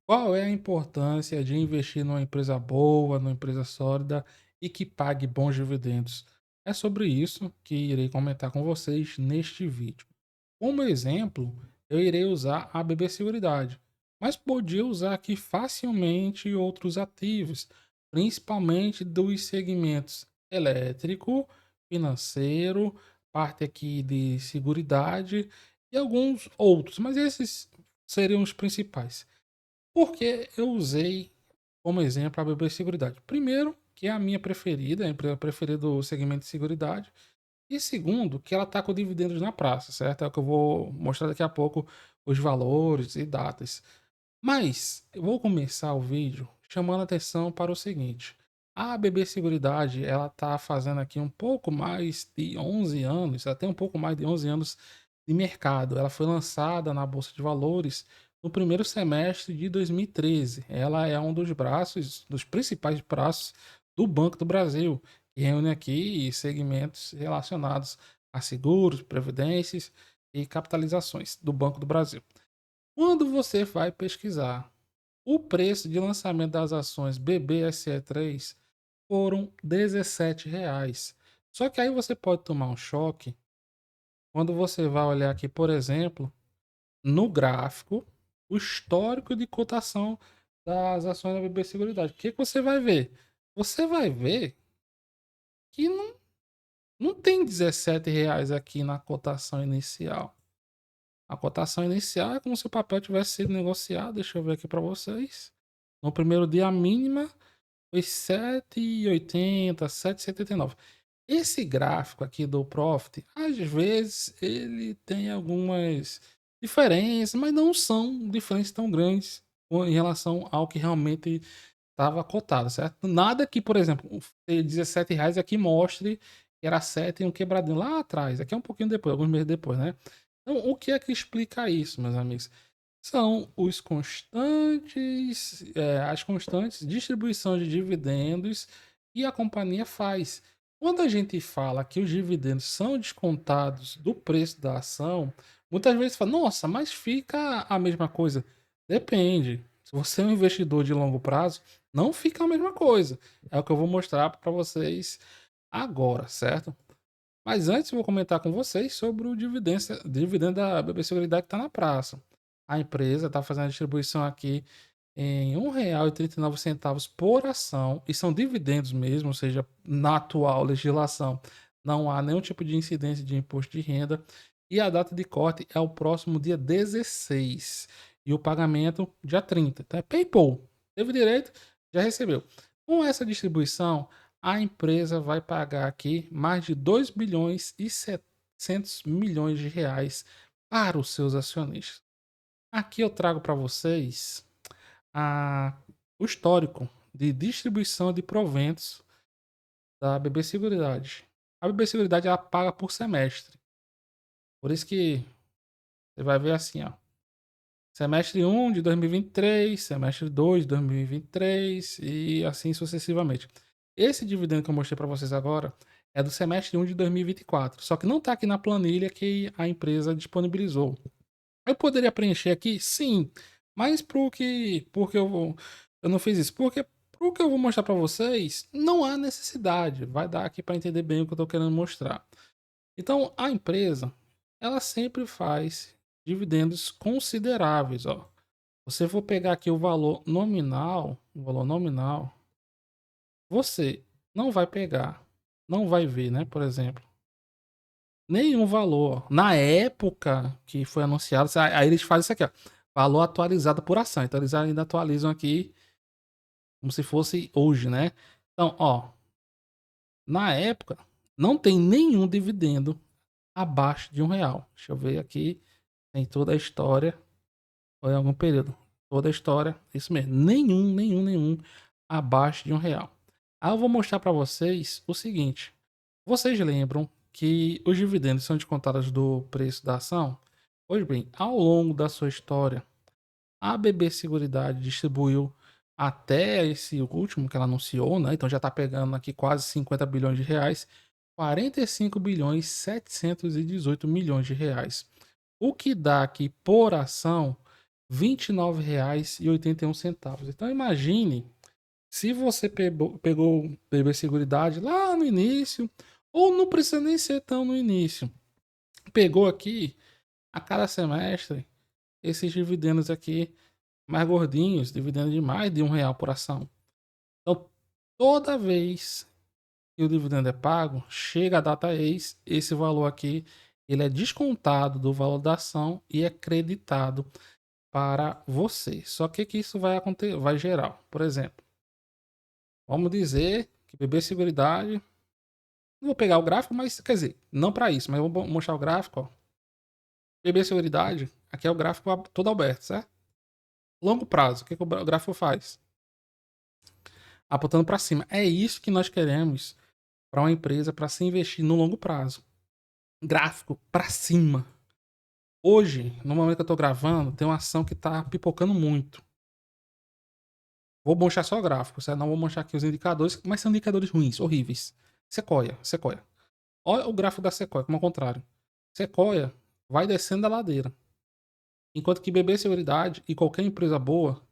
Qual é a importância de investir numa empresa boa, numa empresa sólida e que pague bons dividendos? É sobre isso que irei comentar com vocês neste vídeo. Como exemplo, eu irei usar a BB Seguridade, mas podia usar aqui facilmente outros ativos, principalmente dos segmentos elétrico, financeiro, parte aqui de seguridade e alguns outros, mas esses seriam os principais. Por que eu usei como exemplo a BB Seguridade? Primeiro, que é a minha preferida, a empresa preferida do segmento de seguridade. E segundo, que ela está com dividendos na praça, certo? É o que eu vou mostrar daqui a pouco os valores e datas. Mas eu vou começar o vídeo chamando a atenção para o seguinte: a BB Seguridade, ela está fazendo aqui um pouco mais de 11 anos, ela tem um pouco mais de 11 anos de mercado. Ela foi lançada na Bolsa de Valores no primeiro semestre de 2013. Ela é um dos braços, dos principais braços do Banco do Brasil, que reúne aqui segmentos relacionados a seguros, previdências e capitalizações do Banco do Brasil. Quando você vai pesquisar o preço de lançamento das ações BBSE3 foram R$ 17. Só que aí você pode tomar um choque quando você vai olhar aqui, por exemplo, no gráfico, o histórico de cotação das ações da BB Seguridade. O que que você vai ver? Você vai ver que não tem R$ 17 aqui na cotação inicial. A cotação inicial é como se o papel tivesse sido negociado. Deixa eu ver aqui para vocês. No primeiro dia, a mínima foi 7,80, 7,79. Esse gráfico aqui do Profit, às vezes ele tem algumas diferenças, mas não são diferenças tão grandes em relação ao que realmente estava cotado, certo? Nada que, por exemplo, ter R$ 17 aqui mostre que era 7 e um quebradinho lá atrás. Aqui é um pouquinho depois, alguns meses depois, né? Então, o que é que explica isso, meus amigos? São os constantes, as constantes distribuição de dividendos que a companhia faz. Quando a gente fala que os dividendos são descontados do preço da ação, muitas vezes fala, nossa, mas fica a mesma coisa. Depende. Se você é um investidor de longo prazo, não fica a mesma coisa. É o que eu vou mostrar para vocês agora, certo? Mas antes eu vou comentar com vocês sobre o dividendo da BB Seguridade que está na praça. A empresa está fazendo a distribuição aqui em R$ 1,39 por ação, e são dividendos mesmo, ou seja, na atual legislação não há nenhum tipo de incidência de imposto de renda, e a data de corte é o próximo dia 16 e o pagamento dia 30. Então é PayPal. Teve direito, já recebeu. Com essa distribuição, a empresa vai pagar aqui mais de 2,7 bilhões de reais para os seus acionistas. Aqui eu trago para vocês a o histórico de distribuição de proventos da BB Seguridade. A BB Seguridade ela paga por semestre. Por isso que você vai ver assim, ó. Semestre um de 2023, semestre 2 de 2023 e assim sucessivamente. Esse dividendo que eu mostrei para vocês agora é do semestre um de 2024, só que não está aqui na planilha que a empresa disponibilizou. Eu poderia preencher aqui? Sim, mas porque eu não fiz isso? Porque pro que eu vou mostrar para vocês, não há necessidade. Vai dar aqui para entender bem o que eu estou querendo mostrar. Então, a empresa, ela sempre faz dividendos consideráveis, ó. Você for pegar aqui o valor nominal, você não vai pegar, não vai ver, né, por exemplo, nenhum valor. Na época que foi anunciado, aí eles fazem isso aqui, ó. Valor atualizado por ação. Então eles ainda atualizam aqui como se fosse hoje, né? Então, ó, na época não tem nenhum dividendo abaixo de R$ 1. Deixa eu ver aqui, tem toda a história, ou em algum período. Toda a história, isso mesmo. Nenhum abaixo de R$ 1. Aí eu vou mostrar para vocês o seguinte. Vocês lembram que os dividendos são descontados do preço da ação? Pois bem, ao longo da sua história, a BB Seguridade distribuiu até esse último que ela anunciou, né? Então já está pegando aqui quase 50 bilhões de reais, 45 bilhões 718 milhões de reais. O que dá aqui por ação R$ 29,81. Então imagine se você pegou BB Seguridade lá no início, ou não precisa nem ser tão no início. Pegou aqui a cada semestre esses dividendos aqui mais gordinhos, dividendo de mais de R$ 1 por ação. Então, toda vez que o dividendo é pago, chega a data ex, esse valor aqui ele é descontado do valor da ação e é creditado para você. Só que isso vai acontecer, vai gerar, por exemplo, vamos dizer que BB Seguridade, não vou pegar o gráfico, mas quer dizer, não para isso, mas eu vou mostrar o gráfico, ó. BB Seguridade, aqui é o gráfico todo aberto, certo? Longo prazo, o que o gráfico faz? Apontando para cima. É isso que nós queremos para uma empresa para se investir no longo prazo. Gráfico para cima. Hoje, no momento que eu tô gravando, tem uma ação que tá pipocando muito. Vou mostrar só gráfico, certo? Não vou mostrar aqui os indicadores, mas são indicadores ruins, horríveis. Sequoia. Olha o gráfico da Sequoia, como ao contrário. Sequoia vai descendo a ladeira. Enquanto que BB Seguridade e qualquer empresa boa,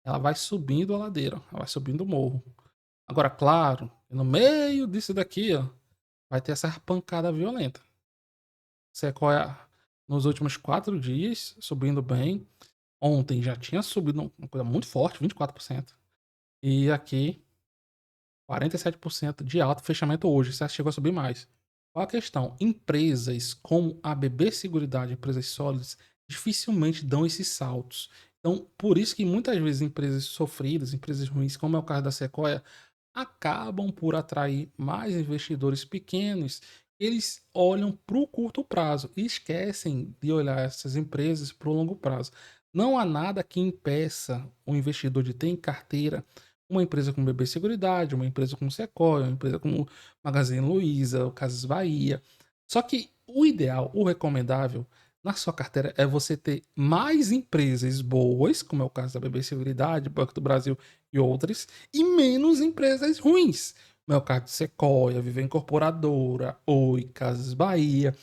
ela vai subindo a ladeira, ela vai subindo o morro. Agora, claro, no meio disso daqui, ó, vai ter essa pancada violenta. Sequoia, nos últimos 4 dias, subindo bem. Ontem já tinha subido uma coisa muito forte, 24%. E aqui, 47% de alta, fechamento hoje. Você chegou a subir mais. Qual a questão? Empresas como a BB Seguridade, empresas sólidas, dificilmente dão esses saltos. Então, por isso que muitas vezes empresas sofridas, empresas ruins, como é o caso da Sequoia, acabam por atrair mais investidores pequenos. Eles olham para o curto prazo e esquecem de olhar essas empresas para o longo prazo. Não há nada que impeça o investidor de ter em carteira uma empresa como BB Seguridade, uma empresa como Sequoia, uma empresa como Magazine Luiza, o Casas Bahia. Só que o ideal, o recomendável na sua carteira é você ter mais empresas boas, como é o caso da BB Seguridade, Banco do Brasil e outras, e menos empresas ruins. Como é o caso de Sequoia, Viver Incorporadora, Oi, Casas Bahia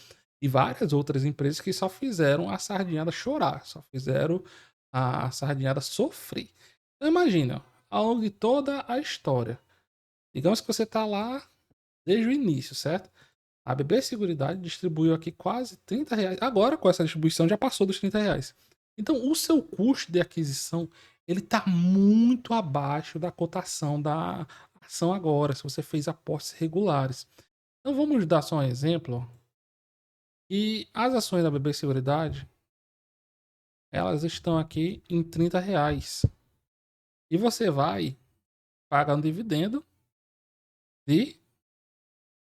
e várias outras empresas que só fizeram a sardinhada chorar, só fizeram a sardinhada sofrer. Então imagina, ao longo de toda a história, digamos que você está lá desde o início, certo? A BB Seguridade distribuiu aqui quase R$ 30. Agora, com essa distribuição, já passou dos R$ 30. Então, o seu custo de aquisição ele está muito abaixo da cotação da ação agora, se você fez aportes regulares. Então, vamos dar só um exemplo. E as ações da BB Seguridade, elas estão aqui em R$ 30. E você vai pagar um dividendo de...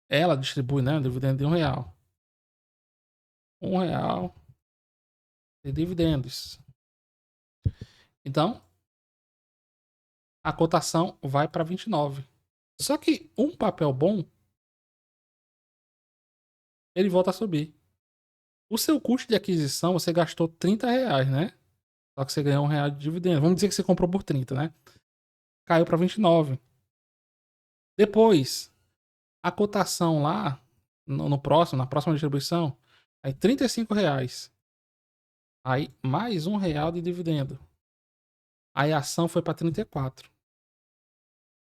Ela distribui, né, um dividendo de R$ 1. R$ 1 de dividendos. Então, a cotação vai para 29. Só que um papel bom, ele volta a subir. O seu custo de aquisição, você gastou R$ 30, né? Só que você ganhou R$ 1 de dividendo. Vamos dizer que você comprou por 30, né? Caiu para 29. Depois, a cotação lá, no próximo, na próxima distribuição, aí R$ 35. Aí, mais R$ 1 de dividendo. Aí a ação foi para 34.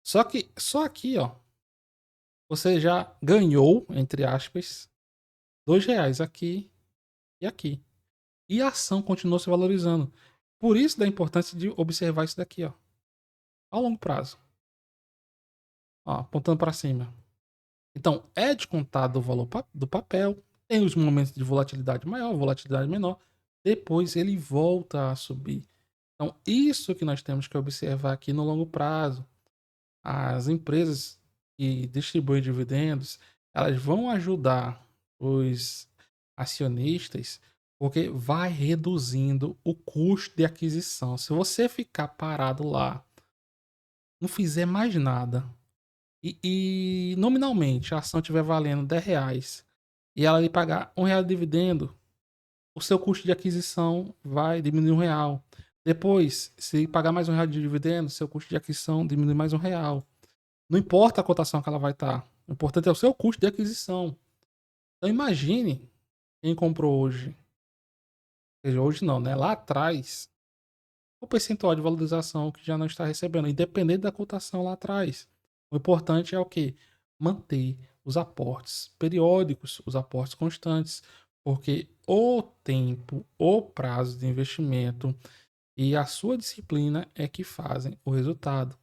Só que, só aqui, ó, você já ganhou, entre aspas, R$ 2 aqui e aqui. E a ação continuou se valorizando. Por isso da importância de observar isso daqui, ó, ao longo prazo. Ó, apontando para cima. Então, é descontado o valor do papel, tem os momentos de volatilidade maior, volatilidade menor, depois ele volta a subir. Então, isso que nós temos que observar aqui no longo prazo. As empresas que distribuem dividendos, elas vão ajudar os acionistas porque vai reduzindo o custo de aquisição. Se você ficar parado lá, não fizer mais nada, e nominalmente a ação estiver valendo R$ 10 e ela lhe pagar R$ 1 de dividendo, o seu custo de aquisição vai diminuir R$ 1. Depois, se pagar mais R$ 1 de dividendo, seu custo de aquisição diminui mais R$ 1. Não importa a cotação que ela vai estar. O importante é o seu custo de aquisição. Então imagine quem comprou hoje seja, hoje não, né? Lá atrás, o percentual de valorização que já não está recebendo, independente da cotação lá atrás. O importante é o quê? Manter os aportes periódicos, os aportes constantes, porque o tempo, o prazo de investimento e a sua disciplina é que fazem o resultado.